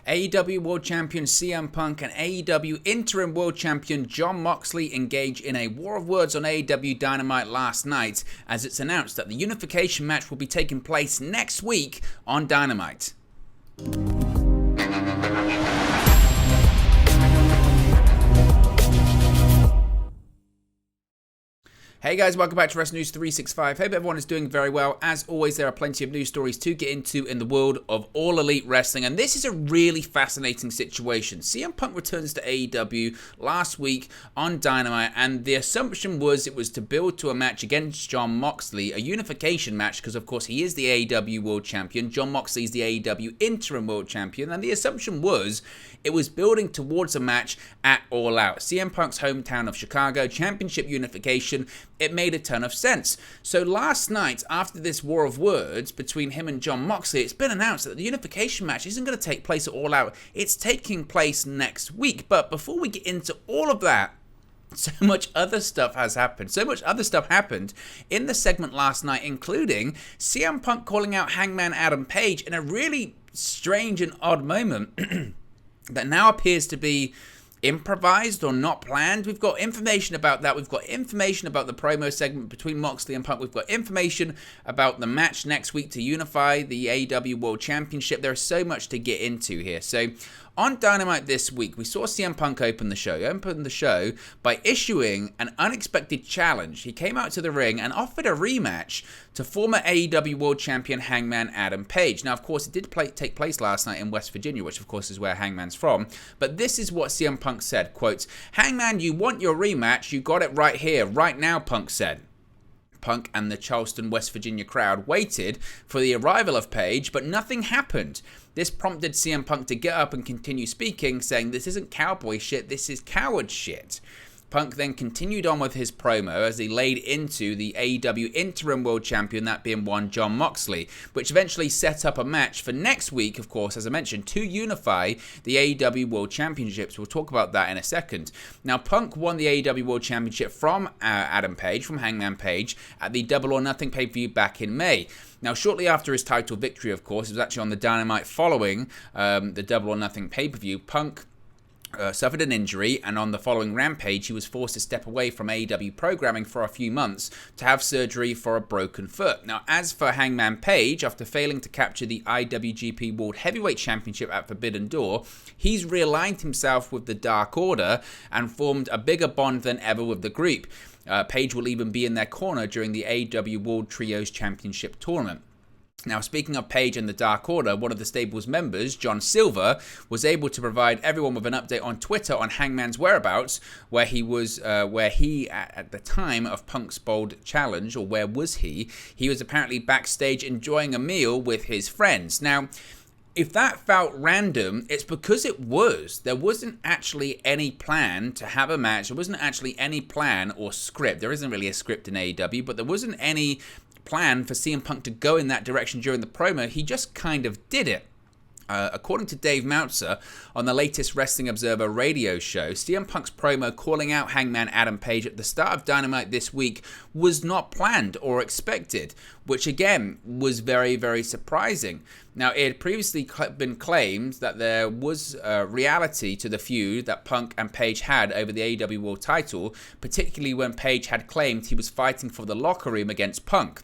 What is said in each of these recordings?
AEW World Champion CM Punk and AEW Interim World Champion Jon Moxley engage in a war of words on AEW Dynamite last night, as it's announced that the unification match will be taking place next week on Dynamite. Hey guys, welcome back to Wrestling News 365. Hope everyone is doing very well. As always, there are plenty of news stories to get into in the world of All Elite Wrestling, and this is a really fascinating situation. CM Punk returns to AEW last week on Dynamite, and the assumption was it was to build to a match against Jon Moxley, a unification match, because of course he is the AEW World Champion. Jon Moxley is the AEW Interim World Champion, and the assumption was it was building towards a match at All Out. CM Punk's hometown of Chicago, championship unification. It made a ton of sense. So last night, after this war of words between him and Jon Moxley, it's been announced that the unification match isn't going to take place at All Out. It's taking place next week. But before we get into all of that, so much other stuff has happened. So much other stuff happened in the segment last night, including CM Punk calling out Hangman Adam Page in a really strange and odd moment that now appears to be improvised or not planned. We've got information about that. We've got information about the promo segment between Moxley and Punk. We've got information about the match next week to unify the AEW World Championship. There's so much to get into here. So on Dynamite this week, we saw CM Punk open the show by issuing an unexpected challenge. He came out to the ring and offered a rematch to former AEW World Champion Hangman Adam Page. Now, of course, it did take place last night in West Virginia, which, of course, is where Hangman's from. But this is what CM Punk said, quote, "Hangman, you want your rematch? You got it right here, right now," Punk said. Punk and the Charleston, West Virginia crowd waited for the arrival of Page, but nothing happened. This prompted CM Punk to get up and continue speaking, saying, "This isn't cowboy shit, this is coward shit." Punk then continued on with his promo as he laid into the AEW Interim World Champion, that being one Jon Moxley, which eventually set up a match for next week, of course, as I mentioned, to unify the AEW World Championships. We'll talk about that in a second. Now, Punk won the AEW World Championship from Adam Page, from Hangman Page, at the Double or Nothing pay-per-view back in May. Now, shortly after his title victory, of course, it was actually on the Dynamite following the Double or Nothing pay-per-view, Punk suffered an injury, and on the following Rampage, he was forced to step away from AEW programming for a few months to have surgery for a broken foot. Now, as for Hangman Page, after failing to capture the IWGP World Heavyweight Championship at Forbidden Door, he's realigned himself with the Dark Order and formed a bigger bond than ever with the group. Page will even be in their corner during the AEW World Trios Championship tournament. Now, speaking of Page and the Dark Order, one of the stable's members, John Silver, was able to provide everyone with an update on Twitter on Hangman's whereabouts, where he was, at the time of Punk's bold challenge, or where was he? He was apparently backstage enjoying a meal with his friends. Now, if that felt random, it's because it was. There wasn't actually any plan to have a match. There wasn't actually any plan or script. There isn't really a script in AEW, but there wasn't any plan for CM Punk to go in that direction during the promo. He just kind of did it. According to Dave Meltzer on the latest Wrestling Observer radio show, CM Punk's promo calling out Hangman Adam Page at the start of Dynamite this week was not planned or expected, which again was very, very surprising. Now, it had previously been claimed that there was reality to the feud that Punk and Page had over the AEW World title, particularly when Page had claimed he was fighting for the locker room against Punk.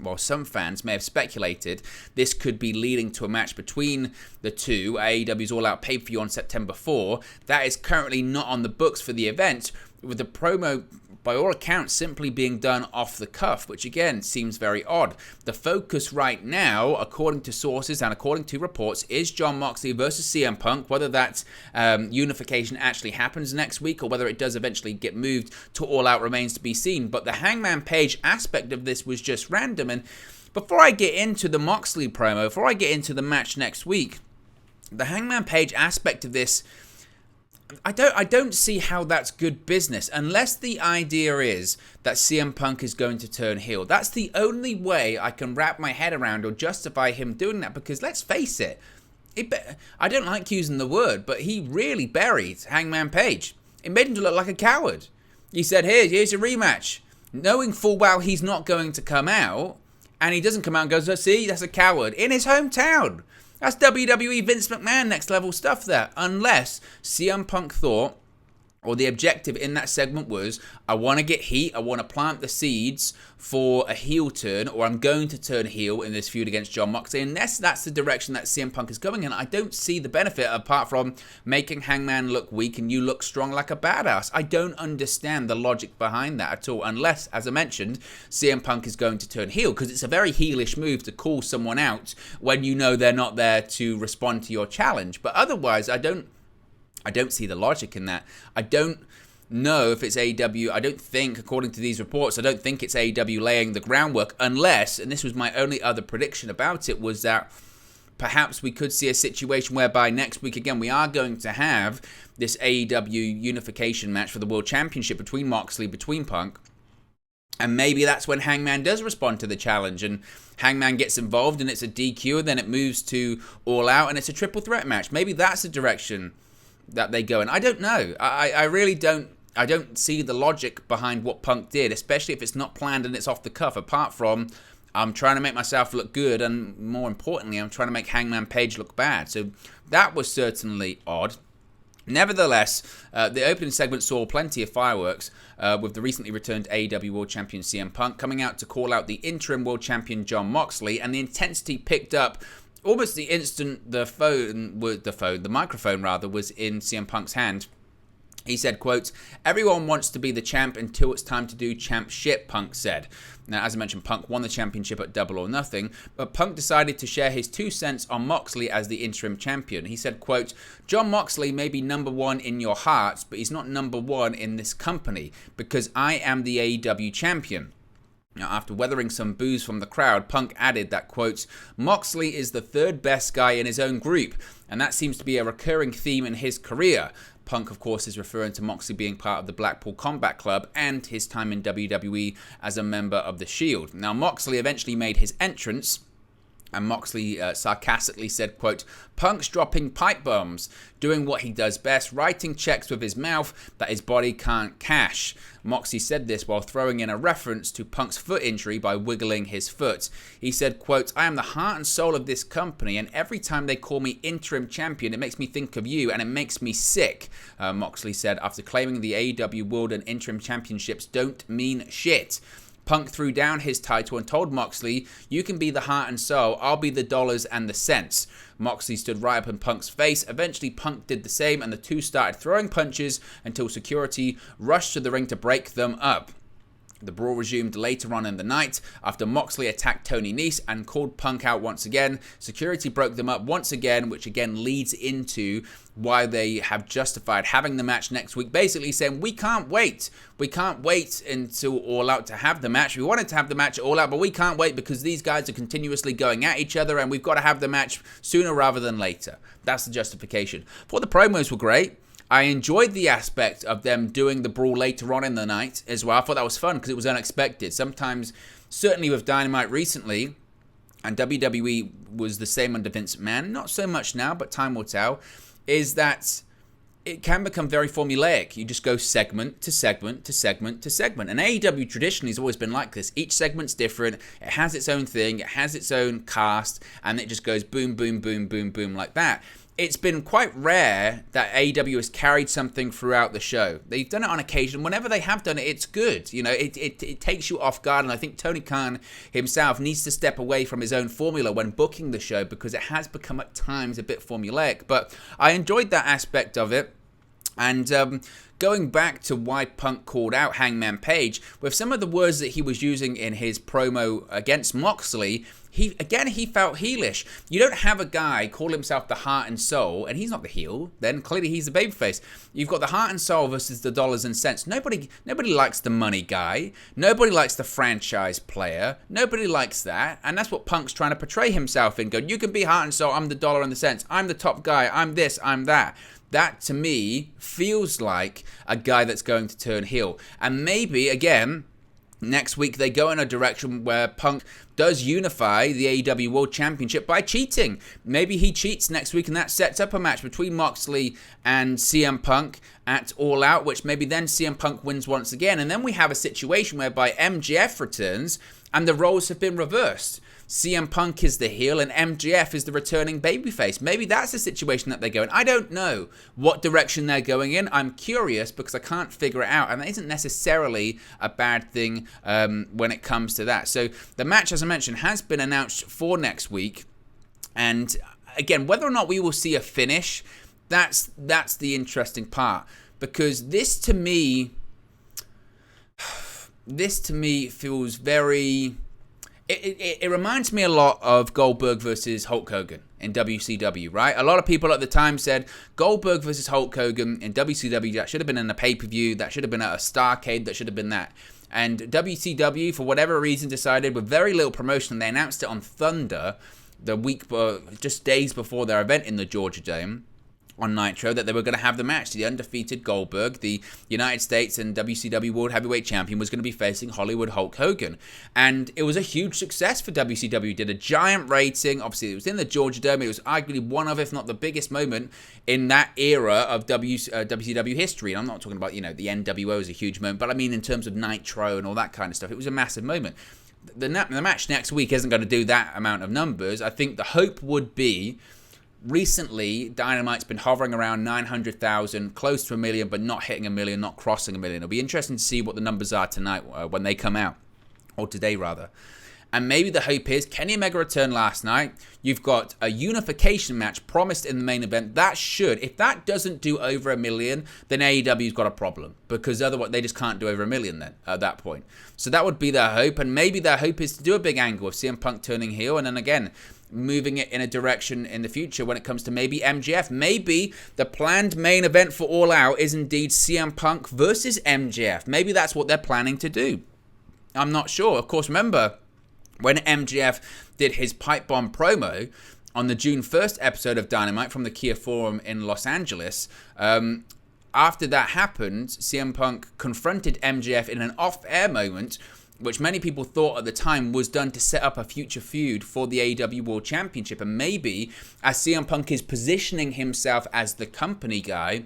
While some fans may have speculated this could be leading to a match between the two, AEW's All Out pay-per-view on September 4, that is currently not on the books for the event, with the promo, by all accounts, simply being done off the cuff, which again seems very odd. The focus right now, according to sources and according to reports, is Jon Moxley versus CM Punk. Whether that unification actually happens next week or whether it does eventually get moved to All Out remains to be seen. But the Hangman Page aspect of this was just random. And before I get into the Moxley promo, before I get into the match next week, the Hangman Page aspect of this, I don't see how that's good business unless the idea is that CM Punk is going to turn heel. That's the only way I can wrap my head around or justify him doing that, because let's face it, I don't like using the word, but he really buried Hangman Page. It made him look like a coward. He said, here's a rematch, knowing full well he's not going to come out, and he doesn't come out and goes, oh, see, that's a coward, in his hometown. That's WWE Vince McMahon next level stuff there. Unless CM Punk thought, or the objective in that segment was, I want to get heat, I want to plant the seeds for a heel turn, or I'm going to turn heel in this feud against Jon Moxley, and that's the direction that CM Punk is going in. I don't see the benefit apart from making Hangman look weak and you look strong like a badass. I don't understand the logic behind that at all, unless, as I mentioned, CM Punk is going to turn heel, because it's a very heelish move to call someone out when you know they're not there to respond to your challenge. But otherwise, I don't see the logic in that. I don't know if it's AEW. I don't think, according to these reports, I don't think it's AEW laying the groundwork, unless, and this was my only other prediction about it, was that perhaps we could see a situation whereby next week, again, we are going to have this AEW unification match for the World Championship between Moxley, between Punk. And maybe that's when Hangman does respond to the challenge and Hangman gets involved and it's a DQ, and then it moves to All Out and it's a triple threat match. Maybe that's the direction that they go in. I don't know. I really don't. I don't see the logic behind what Punk did, especially if it's not planned and it's off the cuff. Apart from, I'm trying to make myself look good, and more importantly, I'm trying to make Hangman Page look bad. So that was certainly odd. Nevertheless, the opening segment saw plenty of fireworks, with the recently returned AEW World Champion CM Punk coming out to call out the interim World Champion Jon Moxley, and the intensity picked up almost the instant the microphone was in CM Punk's hand. He said, quote, "Everyone wants to be the champ until it's time to do champ shit," Punk said. Now, as I mentioned, Punk won the championship at Double or Nothing, but Punk decided to share his 2 cents on Moxley as the interim champion. He said, quote, "Jon Moxley may be number 1 in your hearts, but he's not number 1 in this company, because I am the AEW champion." Now, after weathering some boos from the crowd, Punk added that, quote, "Moxley is the 3rd best guy in his own group, and that seems to be a recurring theme in his career." Punk, of course, is referring to Moxley being part of the Blackpool Combat Club and his time in WWE as a member of the Shield. Now, Moxley eventually made his entrance, and Moxley sarcastically said, quote, "Punk's dropping pipe bombs, doing what he does best, writing checks with his mouth that his body can't cash." Moxley said this while throwing in a reference to Punk's foot injury by wiggling his foot. He said, quote, "I am the heart and soul of this company, and every time they call me interim champion, it makes me think of you, and it makes me sick," Moxley said, after claiming the AEW World and Interim Championships don't mean shit. Punk threw down his title and told Moxley, "You can be the heart and soul, I'll be the dollars and the cents." Moxley stood right up in Punk's face. Eventually, Punk did the same, and the two started throwing punches until security rushed to the ring to break them up. The brawl resumed later on in the night after Moxley attacked Tony Nese and called Punk out once again. Security broke them up once again, which again leads into why they have justified having the match next week, basically saying, we can't wait. We can't wait until All Out to have the match. We wanted to have the match at All Out, but we can't wait because these guys are continuously going at each other and we've got to have the match sooner rather than later. That's the justification. Thought the promos were great. I enjoyed the aspect of them doing the brawl later on in the night as well. I thought that was fun because it was unexpected. Sometimes, certainly with Dynamite recently, and WWE was the same under Vince McMahon, not so much now, but time will tell, is that it can become very formulaic. You just go segment to segment to segment to segment. And AEW traditionally has always been like this. Each segment's different. It has its own thing. It has its own cast. And it just goes boom, boom, boom, boom, boom like that. It's been quite rare that AEW has carried something throughout the show. They've done it on occasion. Whenever they have done it, it's good. You know, it takes you off guard. And I think Tony Khan himself needs to step away from his own formula when booking the show because it has become at times a bit formulaic. But I enjoyed that aspect of it. And going back to why Punk called out Hangman Page, with some of the words that he was using in his promo against Moxley, he felt heelish. You don't have a guy call himself the heart and soul, and he's not the heel, then clearly he's the babyface. You've got the heart and soul versus the dollars and cents. Nobody likes the money guy. Nobody likes the franchise player. Nobody likes that. And that's what Punk's trying to portray himself in. Go, you can be heart and soul, I'm the dollar and the cents. I'm the top guy, I'm this, I'm that. That, to me, feels like a guy that's going to turn heel. And maybe, again, next week they go in a direction where Punk does unify the AEW World Championship by cheating. Maybe he cheats next week and that sets up a match between Moxley and CM Punk at All Out, which maybe then CM Punk wins once again. And then we have a situation whereby MJF returns and the roles have been reversed. CM Punk is the heel and MJF is the returning babyface. Maybe that's the situation that they're going. I don't know what direction they're going in. I'm curious because I can't figure it out, and that isn't necessarily a bad thing when it comes to that. So the match, as I mentioned, has been announced for next week, and again, whether or not we will see a finish, that's the interesting part, because this to me feels very... It reminds me a lot of Goldberg versus Hulk Hogan in WCW, right? A lot of people at the time said Goldberg versus Hulk Hogan in WCW, that should have been in a pay-per-view, that should have been at a Starrcade, that should have been that. And WCW, for whatever reason, decided with very little promotion, they announced it on Thunder the week, just days before their event in the Georgia Dome, on Nitro, that they were going to have the match. The undefeated Goldberg, the United States and WCW World Heavyweight Champion, was going to be facing Hollywood Hulk Hogan. And it was a huge success for WCW. Did a giant rating. Obviously, it was in the Georgia Dome. It was arguably one of, if not the biggest moment in that era of WCW history. And I'm not talking about, the NWO is a huge moment, but I mean in terms of Nitro and all that kind of stuff. It was a massive moment. The match next week isn't going to do that amount of numbers. I think the hope would be... Recently, Dynamite's been hovering around 900,000, close to 1 million, but not hitting 1 million, not crossing 1 million. It'll be interesting to see what the numbers are tonight when they come out, or today rather. And maybe the hope is Kenny Omega returned last night. You've got a unification match promised in the main event. That should, if that doesn't do over 1 million, then AEW's got a problem, because otherwise they just can't do over 1 million then at that point. So that would be their hope, and maybe their hope is to do a big angle of CM Punk turning heel, and then again, moving it in a direction in the future when it comes to maybe MJF. Maybe the planned main event for All Out is indeed CM Punk versus MJF. Maybe that's what they're planning to do. I'm not sure. Of course, remember when MJF did his pipe bomb promo on the June 1st episode of Dynamite from the Kia Forum in Los Angeles, after that happened, CM Punk confronted MJF in an off-air moment, which many people thought at the time was done to set up a future feud for the AEW World Championship. And maybe as CM Punk is positioning himself as the company guy,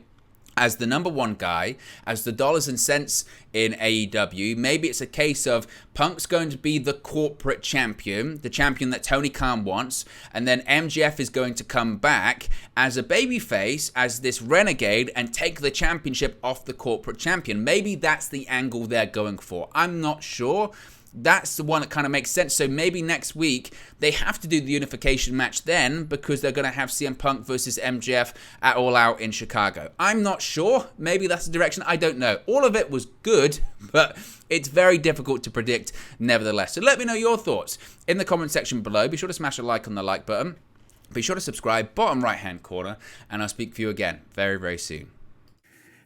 as the number one guy, as the dollars and cents in AEW, maybe it's a case of Punk's going to be the corporate champion, the champion that Tony Khan wants, and then MJF is going to come back as a babyface, as this renegade, and take the championship off the corporate champion. Maybe that's the angle they're going for. I'm not sure. That's the one that kind of makes sense. So maybe next week they have to do the unification match then, because they're going to have CM Punk versus MJF at All Out in Chicago. I'm not sure. Maybe that's the direction. I don't know. All of it was good, but it's very difficult to predict nevertheless. So let me know your thoughts in the comment section below. Be sure to smash a like on the like button. Be sure to subscribe, bottom right hand corner, and I'll speak for you again very, very soon.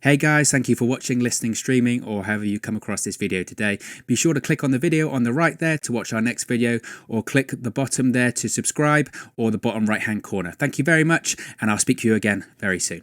Hey guys, thank you for watching, listening, streaming, or however you come across this video today. Be sure to click on the video on the right there to watch our next video, or click the bottom there to subscribe, or the bottom right hand corner. Thank you very much, and I'll speak to you again very soon.